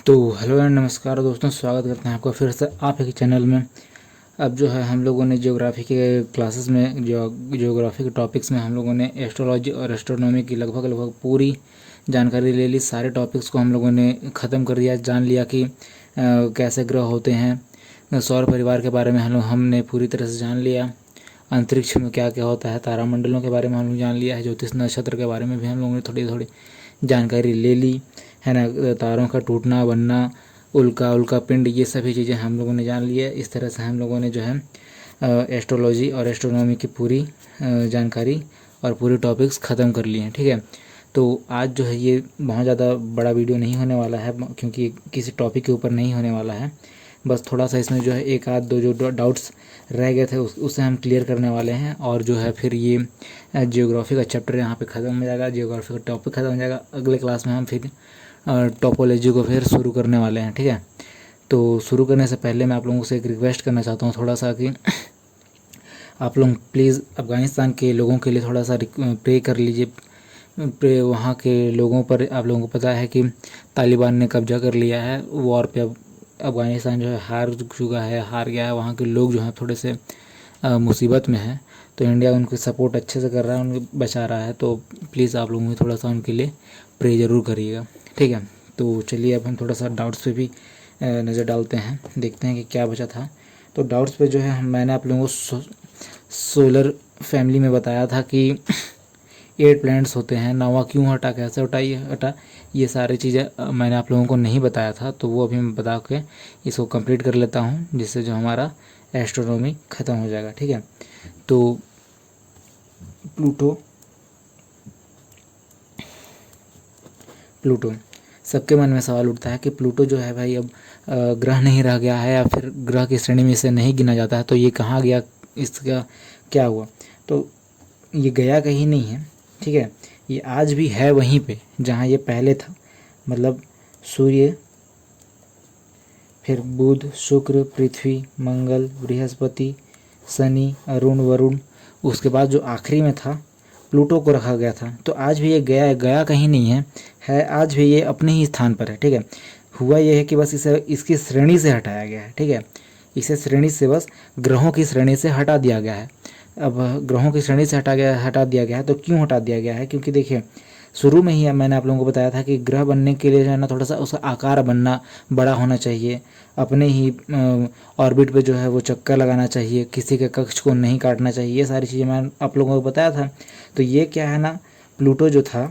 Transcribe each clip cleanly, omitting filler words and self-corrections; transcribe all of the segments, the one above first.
तो hello and नमस्कार दोस्तों, स्वागत करते हैं आपका फिर से आप एक चैनल में। अब जो है हम लोगों ने ज्योग्राफी के क्लासेस में ज्योग्राफी के टॉपिक्स में हम लोगों ने एस्ट्रोलॉजी और एस्ट्रोनॉमी की लगभग पूरी जानकारी ले ली। सारे टॉपिक्स को हम लोगों ने ख़त्म कर दिया, जान लिया कि कैसे ग्रह होते हैं। सौर परिवार के बारे में हमने पूरी तरह से जान लिया। अंतरिक्ष में क्या क्या होता है, तारामंडलों के बारे में हम लोग जान लिया है। ज्योतिष नक्षत्र के बारे में भी हम लोगों ने थोड़ी थोड़ी जानकारी ले ली है ना। तारों का टूटना बनना, उल्का उल्का पिंड, ये सभी चीज़ें हम लोगों ने जान ली है। इस तरह से हम लोगों ने जो है एस्ट्रोलॉजी और एस्ट्रोनॉमी की पूरी जानकारी और पूरी टॉपिक्स ख़त्म कर लिए हैं। ठीक है, तो आज जो है ये बहुत ज़्यादा बड़ा वीडियो नहीं होने वाला है, क्योंकि किसी टॉपिक के ऊपर नहीं होने वाला है। बस थोड़ा सा इसमें जो है एक आध दो जो डाउट्स रह गए थे उसे हम क्लियर करने वाले हैं, और जो है फिर ये जियोग्राफी का चैप्टर यहाँ पे ख़त्म हो जाएगा, जियोग्राफी का टॉपिक ख़त्म हो जाएगा। अगले क्लास में हम फिर टोपोलॉजी को फिर शुरू करने वाले हैं। ठीक है, तो शुरू करने से पहले मैं आप लोगों से एक रिक्वेस्ट करना चाहता हूँ थोड़ा सा, कि आप लोग प्लीज़ अफ़गानिस्तान के लोगों के लिए थोड़ा सा प्रे कर लीजिए। वहाँ के लोगों पर आप लोगों को पता है कि तालिबान ने कब्जा कर लिया है वॉर पे। अब अफ़गानिस्तान जो है हार चुका है, हार गया है। वहाँ के लोग जो हैं थोड़े से मुसीबत में हैं, तो इंडिया उनकी सपोर्ट अच्छे से कर रहा है, उनको बचा रहा है। तो प्लीज़ आप लोगों को थोड़ा सा उनके लिए प्रे ज़रूर करिएगा। ठीक है, तो चलिए अब हम थोड़ा सा डाउट्स पे भी नज़र डालते हैं, देखते हैं कि क्या बचा था। तो डाउट्स पे जो है मैंने आप लोगों को सोलर फैमिली में बताया था कि 8 प्लैनेट्स होते हैं। नौवां क्यों हटा, कैसे हटा, ये हटा, ये सारी चीज़ें मैंने आप लोगों को नहीं बताया था, तो वो अभी मैं बता के इसको कंप्लीट कर लेता हूँ, जिससे जो हमारा एस्ट्रोनॉमी ख़त्म हो जाएगा। ठीक है, तो प्लूटो सबके मन में सवाल उठता है कि प्लूटो जो है भाई अब ग्रह नहीं रह गया है, या फिर ग्रह की श्रेणी में इसे नहीं गिना जाता है, तो ये कहाँ गया, इसका क्या हुआ। तो ये गया कहीं नहीं है। ठीक है, ये आज भी है वहीं पे जहाँ ये पहले था। मतलब सूर्य, फिर बुध, शुक्र, पृथ्वी, मंगल, बृहस्पति, शनि, अरुण, वरुण, उसके बाद जो आखिरी में था प्लूटो को रखा गया था। तो आज भी ये गया कहीं नहीं है आज भी ये अपने ही स्थान पर है। ठीक है, हुआ ये है कि बस इसे इसकी श्रेणी से हटाया गया है। ठीक है, इसे श्रेणी से, बस ग्रहों की श्रेणी से हटा दिया गया है। अब ग्रहों की श्रेणी से हटा दिया गया है, तो क्यों हटा दिया गया है? क्योंकि देखिए, शुरू में ही मैंने आप लोगों को बताया था कि ग्रह बनने के लिए जो है ना, थोड़ा सा उसका आकार बनना बड़ा होना चाहिए, अपने ही ऑर्बिट पे जो है वो चक्कर लगाना चाहिए, किसी के कक्ष को नहीं काटना चाहिए। ये सारी चीज़ें मैं आप लोगों को बताया था। तो ये क्या है ना, प्लूटो जो था,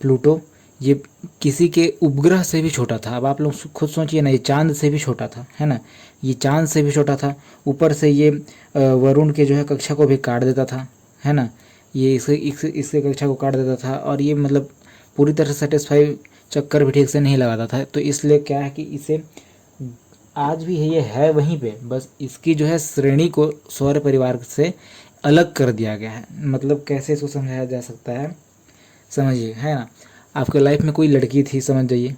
प्लूटो ये किसी के उपग्रह से भी छोटा था। अब आप लोग खुद सोचिए ना, ये चांद से भी छोटा था, है ना, ये चांद से भी छोटा था। ऊपर से ये वरुण के जो है कक्षा को भी काट देता था, है ना, ये इसके कक्षा को काट देता था, और ये मतलब पूरी तरह से सेटिस्फाई चक्कर भी ठीक से नहीं लगाता था। तो इसलिए क्या है कि इसे आज भी है, ये है वहीं पे, बस इसकी जो है श्रेणी को सौर परिवार से अलग कर दिया गया है। मतलब कैसे इसको समझाया जा सकता है, समझिए, है ना। आपके लाइफ में कोई लड़की थी, समझ जाइए,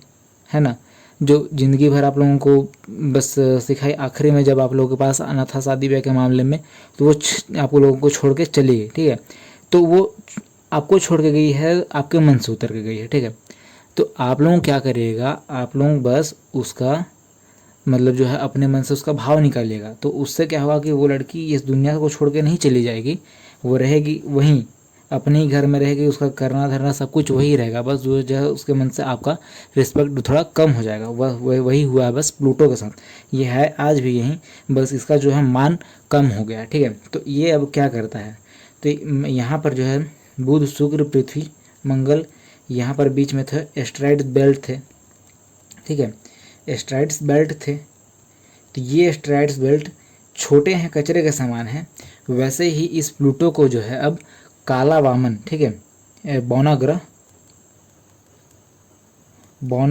है ना, जो ज़िंदगी भर आप लोगों को बस सिखाई, आखिरी में जब आप लोगों के पास आना था शादी ब्याह के मामले में, तो वो आप लोगों को छोड़ के चली गई। ठीक है, तो वो आपको छोड़ के गई है, आपके मन से उतर के गई है। ठीक है, तो आप लोग क्या करिएगा, आप लोग बस उसका मतलब जो है अपने मन से उसका भाव निकालिएगा। तो उससे क्या होगा कि वो लड़की इस दुनिया को छोड़ के नहीं चली जाएगी, वो रहेगी वहीं, अपने ही घर में रहेगी, उसका करना धरना सब कुछ वही रहेगा। बस जो है उसके मन से आपका रिस्पेक्ट थोड़ा कम हो जाएगा। वही हुआ है बस प्लूटो के साथ। ये है आज भी यहीं, बस इसका जो है मान कम हो गया। ठीक है, तो ये अब क्या करता है, तो यहाँ पर जो है बुध, शुक्र, पृथ्वी, मंगल, यहाँ पर बीच में थे एस्ट्राइड बेल्ट थे। ठीक है, एस्ट्राइड्स बेल्ट थे। तो ये एस्ट्राइड्स बेल्ट छोटे हैं, कचरे के समान हैं। वैसे ही इस प्लूटो को जो है अब काला वामन, ठीक है, बौना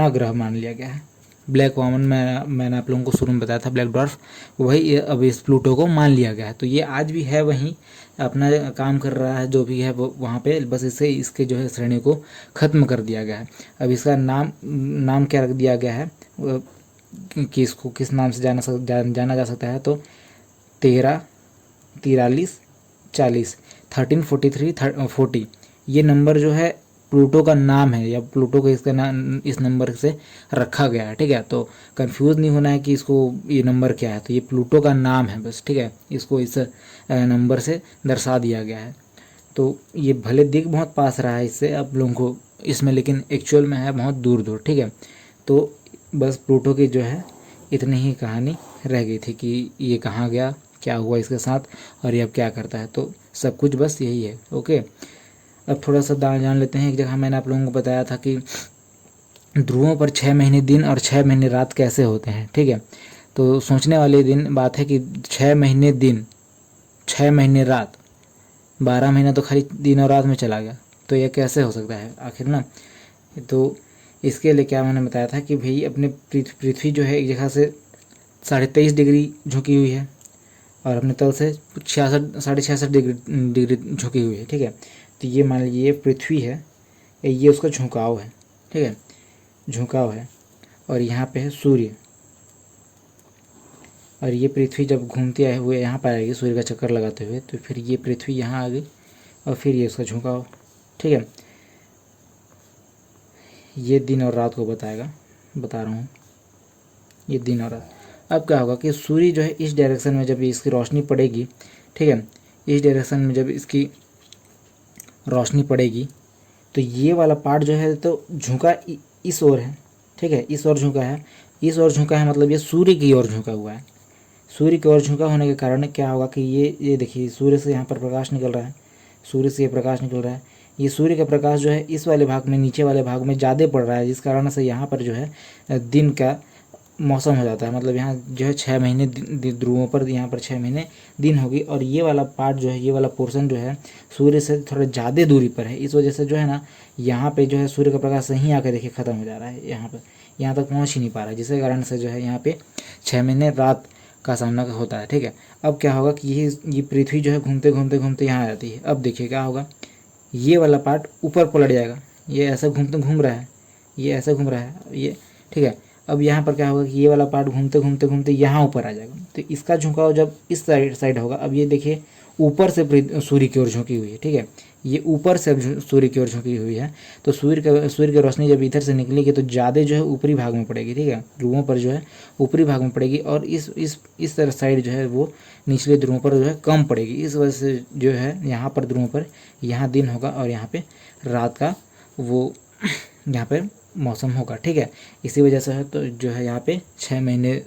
ग्रह मान लिया गया है। ब्लैक वामन मैंने आप लोगों को शुरू में बताया था, ब्लैक ड्वार्फ, वही अब इस प्लूटो को मान लिया गया है। तो ये आज भी है वहीं, अपना काम कर रहा है, जो भी है वो वहाँ पे, बस इसके जो है श्रेणी को ख़त्म कर दिया गया है। अब इसका नाम क्या रख दिया गया है कि इसको किस नाम से जाना जा सकता है, तो 13, 43, 40, 13, 43, 40, ये नंबर जो है प्लूटो का नाम है या प्लूटो को इसका नाम इस नंबर से रखा गया है, ठीक है। तो कंफ्यूज नहीं होना है कि इसको ये नंबर क्या है, तो ये प्लूटो का नाम है बस, ठीक है। इसको इस नंबर से दर्शा दिया गया है। तो ये भले दिख बहुत पास रहा है इससे आप लोगों को इसमें, लेकिन एक्चुअल में है बहुत दूर दूर, ठीक है। तो बस प्लूटो की जो है इतनी ही कहानी रह गई थी कि ये कहाँ गया, क्या हुआ इसके साथ और ये अब क्या करता है। तो सब कुछ बस यही है। ओके, अब थोड़ा सा जान लेते हैं। एक जगह मैंने आप लोगों को बताया था कि ध्रुवों पर 6 महीने दिन और 6 महीने रात कैसे होते हैं, ठीक है। तो सोचने वाली दिन बात है कि 6 महीने दिन 6 महीने रात, 12 महीना तो खाली दिन और रात में चला गया, तो यह कैसे हो सकता है आखिर ना। तो इसके लिए क्या मैंने बताया था कि भाई अपने पृथ्वी जो है एक जगह से 23.5 डिग्री झुकी हुई है और अपने तल से 66 डिग्री झुकी हुई है, ठीक है। तो ये मान लीजिए ये पृथ्वी है, ये उसका झुकाव है, ठीक है, झुकाव है। और यहाँ पे है सूर्य, और ये पृथ्वी जब घूमती आए हुए यहाँ पर आएगी सूर्य का चक्कर लगाते हुए, तो फिर ये पृथ्वी यहाँ आ गई और फिर ये उसका झुकाव, ठीक है। ये दिन और रात को बताएगा, बता रहा हूँ, ये दिन और रात। अब क्या होगा कि सूर्य जो है इस डायरेक्शन में जब इसकी रोशनी पड़ेगी, ठीक है, इस डायरेक्शन में जब इसकी रोशनी पड़ेगी तो ये वाला पार्ट जो है तो झुका इस ओर है, ठीक है, इस ओर झुका है, इस ओर झुका है, मतलब ये सूर्य की ओर झुका हुआ है। सूर्य की ओर झुका होने के कारण क्या होगा कि ये देखिए सूर्य से यहाँ पर प्रकाश निकल रहा है, सूर्य से ये प्रकाश निकल रहा है, ये सूर्य का प्रकाश जो है इस वाले भाग में, नीचे वाले भाग में ज़्यादा पड़ रहा है, जिस कारण से यहाँ पर जो है दिन का मौसम हो जाता है। मतलब यहाँ जो है 6 महीने ध्रुवों पर यहाँ पर 6 महीने दिन होगी, और ये वाला पार्ट जो है, ये वाला पोर्शन जो है सूर्य से थोड़ा ज़्यादा दूरी पर है। इस वजह से जो है ना यहाँ पे जो है सूर्य का प्रकाश यहीं आकर देखिए ख़त्म हो जा रहा है, यहाँ पर यहाँ तक पहुँच ही नहीं पा रहा है, जिसके कारण से जो है यहाँ पे 6 महीने रात का सामना होता है, ठीक है। अब क्या होगा कि ये पृथ्वी जो है घूमते घूमते घूमते यहाँ आ जाती है। अब देखिए क्या होगा, ये वाला पार्ट ऊपर पलट जाएगा, ये ऐसा घूम रहा है, ये ऐसा घूम रहा है ये, ठीक है। अब यहाँ पर क्या होगा कि ये वाला पार्ट घूमते घूमते घूमते यहाँ ऊपर आ जाएगा, तो इसका झुकाव जब इस साइड होगा। अब ये देखिए ऊपर से सूर्य की ओर झुकी हुई है, ठीक है, ये ऊपर से अब सूर्य की ओर झुकी हुई है। तो सूर्य की रोशनी जब इधर से निकलेगी तो ज़्यादा जो है ऊपरी भाग में पड़ेगी, ठीक है, ध्रुवों पर जो है ऊपरी भाग में पड़ेगी, और इस तरह साइड जो है वो निचले ध्रुवों पर जो है कम पड़ेगी। इस वजह से जो है यहाँ पर ध्रुवों पर यहाँ दिन होगा और यहाँ पे रात का वो यहाँ पे मौसम होगा, ठीक है। इसी वजह से है तो जो है यहाँ पे 6 महीने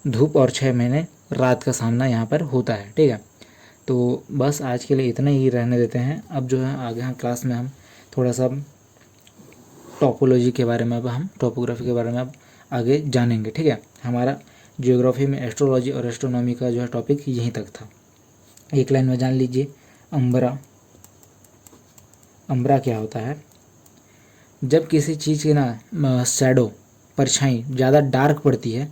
धूप और 6 महीने रात का सामना यहाँ पर होता है, ठीक है। तो बस आज के लिए इतना ही रहने देते हैं। अब जो है आगे हम क्लास में हम थोड़ा सा टोपोलॉजी के बारे में, अब हम टोपोग्राफी के बारे में अब आगे जानेंगे, ठीक है। हमारा जियोग्राफी में एस्ट्रोलॉजी और एस्ट्रोनॉमी का जो है टॉपिक यहीं तक था। एक लाइन में जान लीजिए, अंबरा। अंबरा क्या होता है, जब किसी चीज़ की ना शैडो परछाई ज़्यादा डार्क पड़ती है।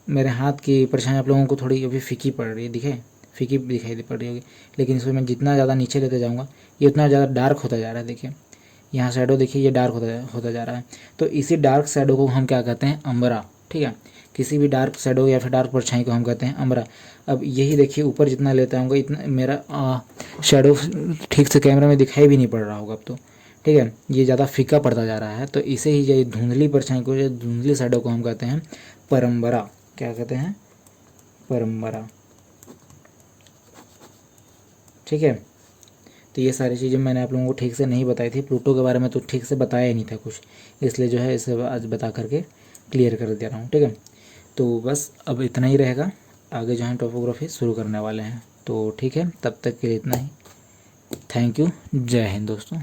मेरे हाथ की परछाई आप लोगों को थोड़ी अभी फीकी पड़ रही है, फीकी दिखाई पड़ रही होगी, लेकिन इसमें मैं जितना ज़्यादा नीचे लेते जाऊँगा ये उतना ज़्यादा डार्क होता जा रहा है। देखिए यहाँ शैडो देखिए, ये डार्क होता जा रहा है। तो इसी डार्क शैडो को हम क्या कहते हैं, अंबरा, ठीक है। किसी भी डार्क शैडो या फिर डार्क परछाई को हम कहते हैं अंबरा। अब यही देखिए ऊपर जितना लेता हूँगा इतना मेरा शैडो ठीक से कैमरा में दिखाई भी नहीं पड़ रहा होगा अब तो, ठीक है, ये ज़्यादा फीका पड़ता जा रहा है। तो इसे ही ये धुंधली परछाई को, ये धुंधली शैडो को हम कहते हैं परम्बरा। क्या कहते हैं, परम्बरा, ठीक है। तो ये सारी चीज़ें मैंने आप लोगों को ठीक से नहीं बताई थी, प्लूटो के बारे में तो ठीक से बताया ही नहीं था कुछ, इसलिए जो है इसे आज बता करके क्लियर कर दे रहा हूँ, ठीक है। तो बस अब इतना ही रहेगा, आगे जो है टोपोग्राफी शुरू करने वाले हैं। तो ठीक है, तब तक के लिए इतना ही। थैंक यू, जय हिंद दोस्तों।